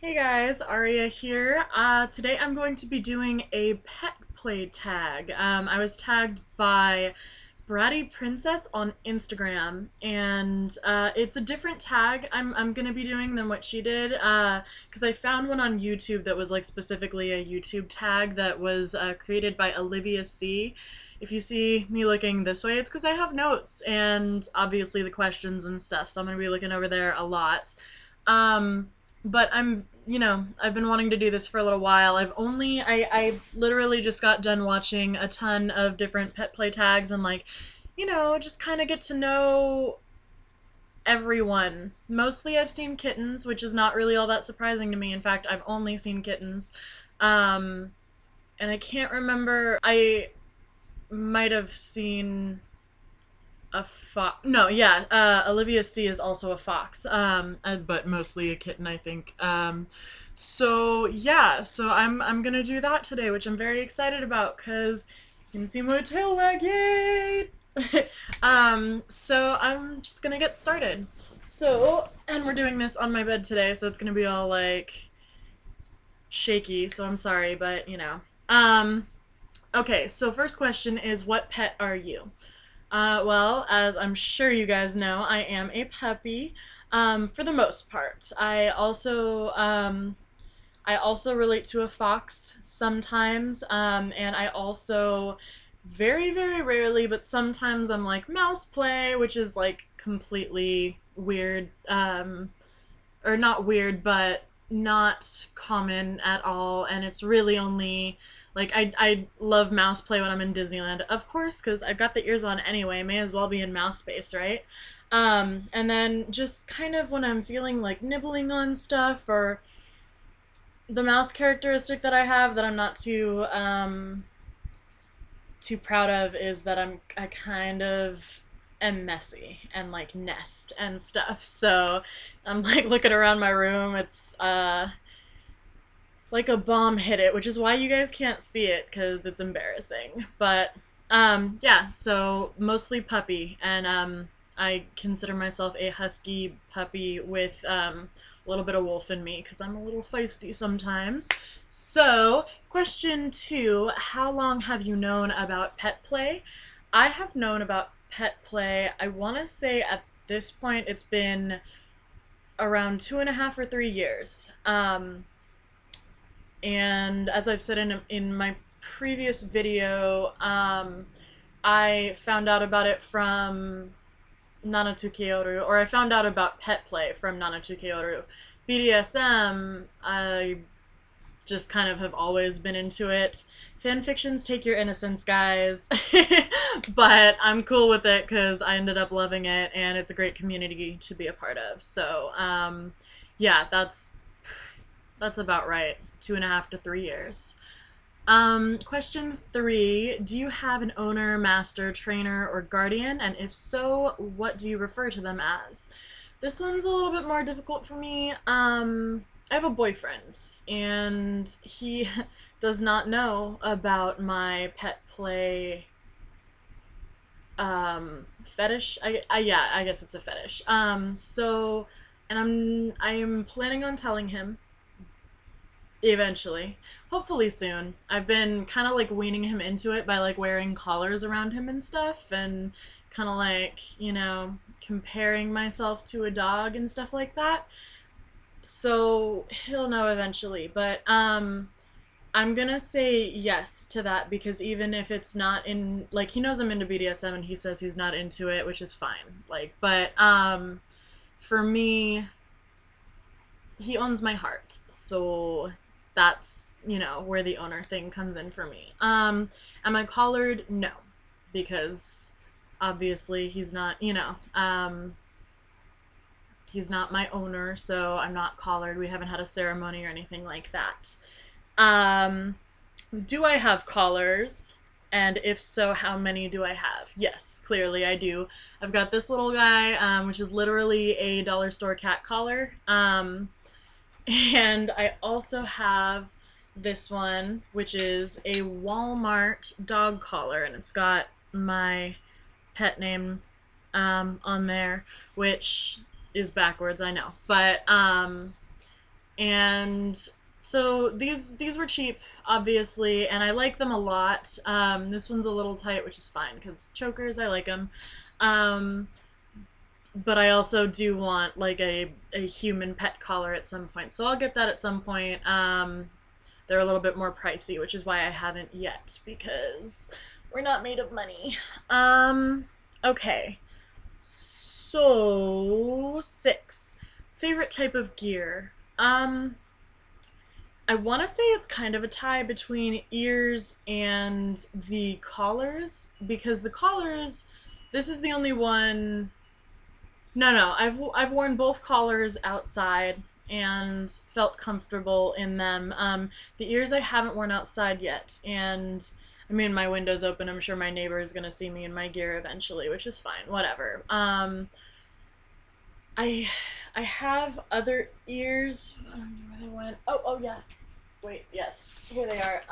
Hey guys, Aria here. Today I'm going to be doing a pet play tag. I was tagged by Bratty Princess on Instagram, and it's a different tag I'm gonna be doing than what she did, because I found one on YouTube that was like specifically a YouTube tag that was created by Olivia C. If you see me looking this way, it's because I have notes and obviously the questions and stuff, so I'm gonna be looking over there a lot. Um, but I've been wanting to do this for a little while. I literally just got done watching a ton of different pet play tags and just kind of get to know everyone. Mostly I've seen kittens, which is not really all that surprising to me. In fact, I've only seen kittens. Um, and I can't remember, I might have seen a fox. No, yeah. Olivia C is also a fox, but mostly a kitten, I think. So yeah, so I'm gonna do that today, which I'm very excited about because you can see my tail wag, yay! So I'm just gonna get started. And we're doing this on my bed today, so it's gonna be all like shaky. So I'm sorry, but Okay, so first question is, what pet are you? Well, as I'm sure you guys know, I am a puppy, for the most part. I also relate to a fox sometimes, and I also very, very rarely, but sometimes I'm like mouse play, which is like completely weird, or not weird, but not common at all, and it's really only like I love mouse play when I'm in Disneyland, of course, because I've got the ears on anyway. May as well be in mouse space, right? And then just kind of when I'm feeling like nibbling on stuff, or the mouse characteristic that I have that I'm not too proud of is that I kind of am messy and like nest and stuff. So I'm like looking around my room. It's like a bomb hit it, which is why you guys can't see it because it's embarrassing. But yeah, so mostly puppy, and I consider myself a husky puppy with a little bit of wolf in me because I'm a little feisty sometimes. So, question two: how long have you known about pet play? I have known about pet play. I want to say at this point it's been around 2.5 or 3 years. And as I've said in my previous video, I found out about it from Nanatukeoru, or I found out about pet play from Nanatukeoru. BDSM, I just kind of have always been into it. Fan fictions take your innocence, guys. But I'm cool with it because I ended up loving it, and it's a great community to be a part of. So, yeah, that's about right. 2.5 to 3 years. Question three: do you have an owner, master, trainer, or guardian? And if so, what do you refer to them as? This one's a little bit more difficult for me. I have a boyfriend, and he does not know about my pet play fetish. Yeah, I guess it's a fetish. And I'm planning on telling him eventually. Hopefully soon. I've been kind of like weaning him into it by like wearing collars around him and stuff, and kind of like, comparing myself to a dog and stuff like that. So he'll know eventually, but I'm gonna say yes to that because even if it's not in, like, he knows I'm into BDSM and he says he's not into it, which is fine. Like, but for me, he owns my heart. So that's, where the owner thing comes in for me. Am I collared? No, because obviously he's not my owner, so I'm not collared. We haven't had a ceremony or anything like that. Do I have collars? And if so, how many do I have? Yes, clearly I do. I've got this little guy, which is literally a dollar store cat collar. And I also have this one, which is a Walmart dog collar, and it's got my pet name on there, which is backwards, I know. But And so these were cheap, obviously, and I like them a lot. This one's a little tight, which is fine because chokers, I like them. Um, but I also do want like a human pet collar at some point, so I'll get that at some point. They're a little bit more pricey, which is why I haven't yet because we're not made of money. Okay. So, 6. Favorite type of gear. I want to say it's kind of a tie between ears and the collars because the collars, this is the only one. No, I've worn both collars outside and felt comfortable in them. The ears I haven't worn outside yet, and I mean my window's open. I'm sure my neighbor is gonna see me in my gear eventually, which is fine. Whatever. I I have other ears. I don't know where they went. Oh yeah. Wait, yes, here they are.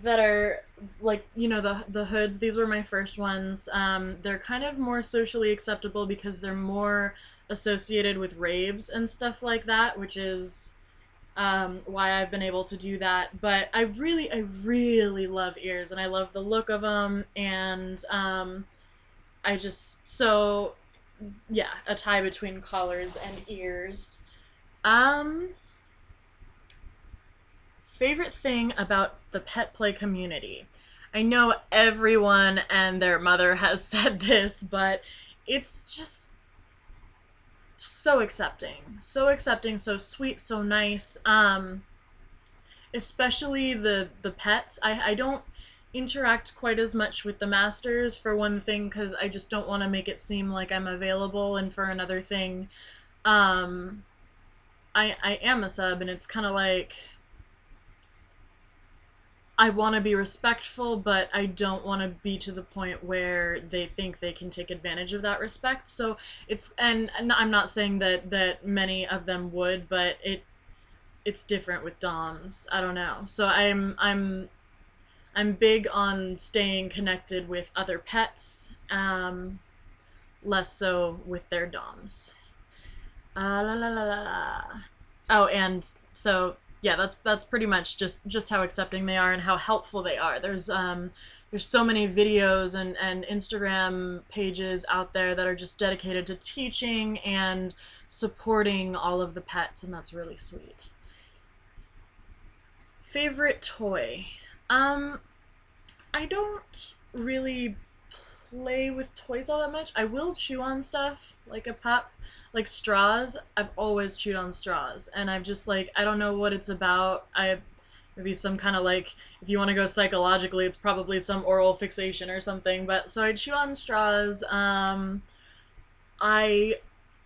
That are like, the hoods. These were my first ones. They're kind of more socially acceptable because they're more associated with raves and stuff like that, which is why I've been able to do that. But I really love ears, and I love the look of them, and I just so yeah, a tie between collars and ears. Um, Favorite thing about the pet play community. I know everyone and their mother has said this, but it's just so accepting. So accepting, so sweet, so nice. Especially the pets. I don't interact quite as much with the masters, for one thing, because I just don't want to make it seem like I'm available, and for another thing, um, I am a sub, and it's kind of like I want to be respectful, but I don't want to be to the point where they think they can take advantage of that respect. So and I'm not saying that many of them would, but it's different with DOMs. I don't know. So I'm big on staying connected with other pets, less so with their DOMs. La la la la la. Oh, and so yeah, that's pretty much just how accepting they are and how helpful they are. There's so many videos and Instagram pages out there that are just dedicated to teaching and supporting all of the pets, and that's really sweet. Favorite toy? Um, I don't really play with toys all that much. I will chew on stuff like a pup, like straws. I've always chewed on straws, and I've just like I don't know what it's about. Maybe some kind of like if you want to go psychologically, it's probably some oral fixation or something. But so I chew on straws. I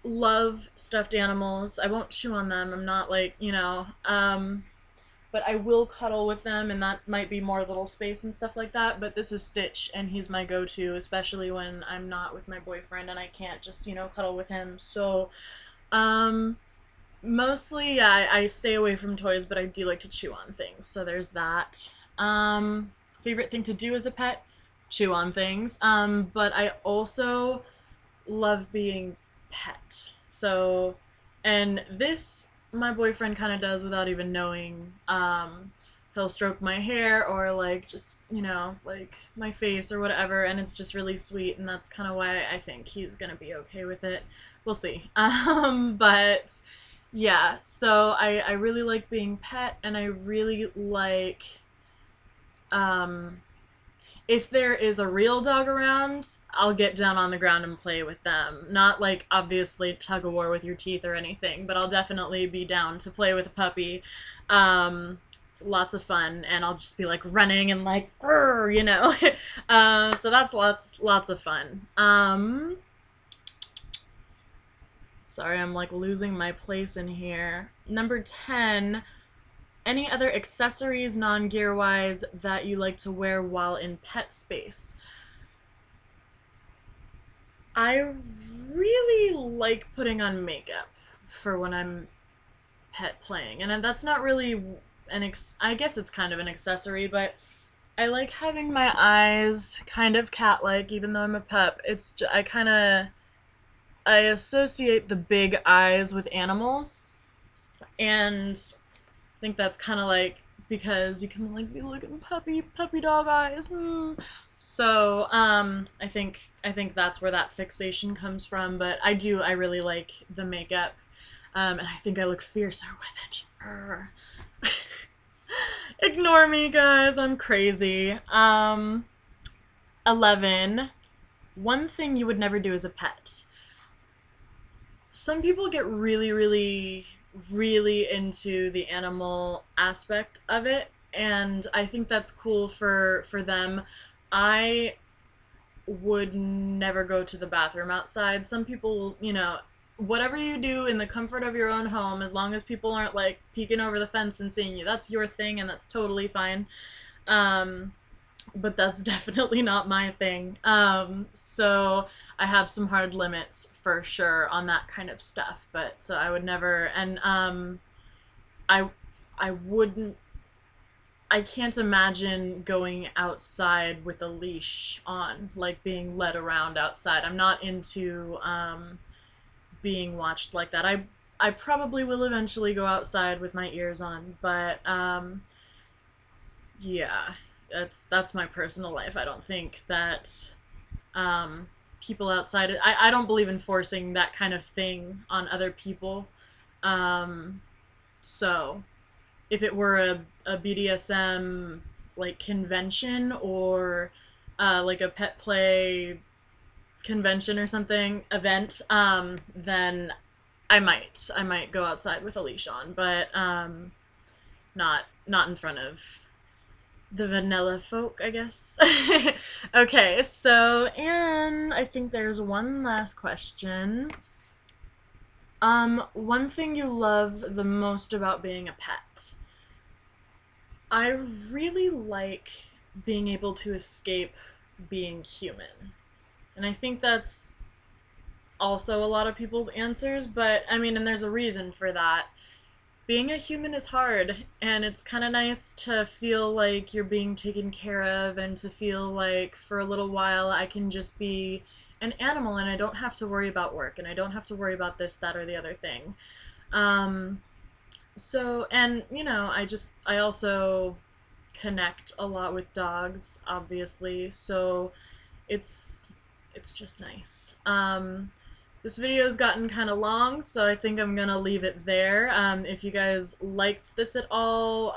love stuffed animals. I won't chew on them. I'm not like but I will cuddle with them, and that might be more little space and stuff like that. But this is Stitch, and he's my go-to, especially when I'm not with my boyfriend and I can't just, cuddle with him. So, um, mostly, yeah, I stay away from toys, but I do like to chew on things. So there's that. Favorite thing to do as a pet? Chew on things. But I also love being pet. So, and this my boyfriend kind of does without even knowing. He'll stroke my hair or like just, like my face or whatever, and it's just really sweet, and that's kind of why I think he's gonna be okay with it. We'll see. But yeah, so I really like being pet, and I really like um, if there is a real dog around, I'll get down on the ground and play with them. Not like obviously tug of war with your teeth or anything, but I'll definitely be down to play with a puppy. It's lots of fun, and I'll just be like running and like, so that's lots of fun. Sorry, I'm like losing my place in here. Number 10. Any other accessories, non-gear wise, that you like to wear while in pet space? I really like putting on makeup for when I'm pet playing, and that's not really I guess it's kind of an accessory, but I like having my eyes kind of cat-like, even though I'm a pup. I kind of I associate the big eyes with animals, and I think that's kind of like because you can like be looking puppy dog eyes. So I think that's where that fixation comes from. But I really like the makeup, and I think I look fiercer with it. Ignore me, guys. I'm crazy. 11. One thing you would never do as a pet. Some people get really into the animal aspect of it, and I think that's cool for them. I would never go to the bathroom outside. Some people, whatever you do in the comfort of your own home, as long as people aren't like peeking over the fence and seeing you, that's your thing, and that's totally fine. Um, but that's definitely not my thing. So I have some hard limits for sure on that kind of stuff. But so I would never, and I I wouldn't. I can't imagine going outside with a leash on, like being led around outside. I'm not into being watched like that. I probably will eventually go outside with my ears on, but yeah, that's my personal life. I don't think that people outside. I don't believe in forcing that kind of thing on other people. Um, so if it were a BDSM like convention or like a pet play convention or something event, then I might go outside with a leash on, but not in front of the vanilla folk, I guess. Okay, so and I think there's one last question. One thing you love the most about being a pet. I really like being able to escape being human. And I think that's also a lot of people's answers, but I mean, and there's a reason for that. Being a human is hard, and it's kind of nice to feel like you're being taken care of and to feel like for a little while I can just be an animal and I don't have to worry about work and I don't have to worry about this, that, or the other thing. Um, so, and I also connect a lot with dogs, obviously, so it's it's just nice. This video has gotten kind of long, so I think I'm gonna leave it there. If you guys liked this at all,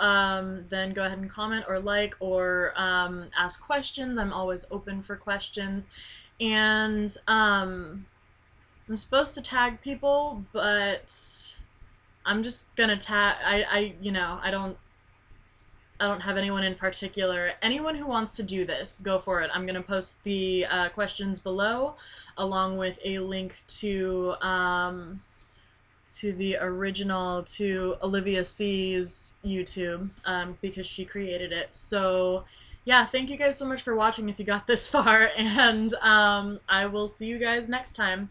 then go ahead and comment or like or ask questions. I'm always open for questions. And I'm supposed to tag people, but I'm just gonna tag. I don't have anyone in particular. Anyone who wants to do this, go for it. I'm going to post the questions below, along with a link to the original, to Olivia C's YouTube, because she created it. So yeah, thank you guys so much for watching if you got this far, and I will see you guys next time.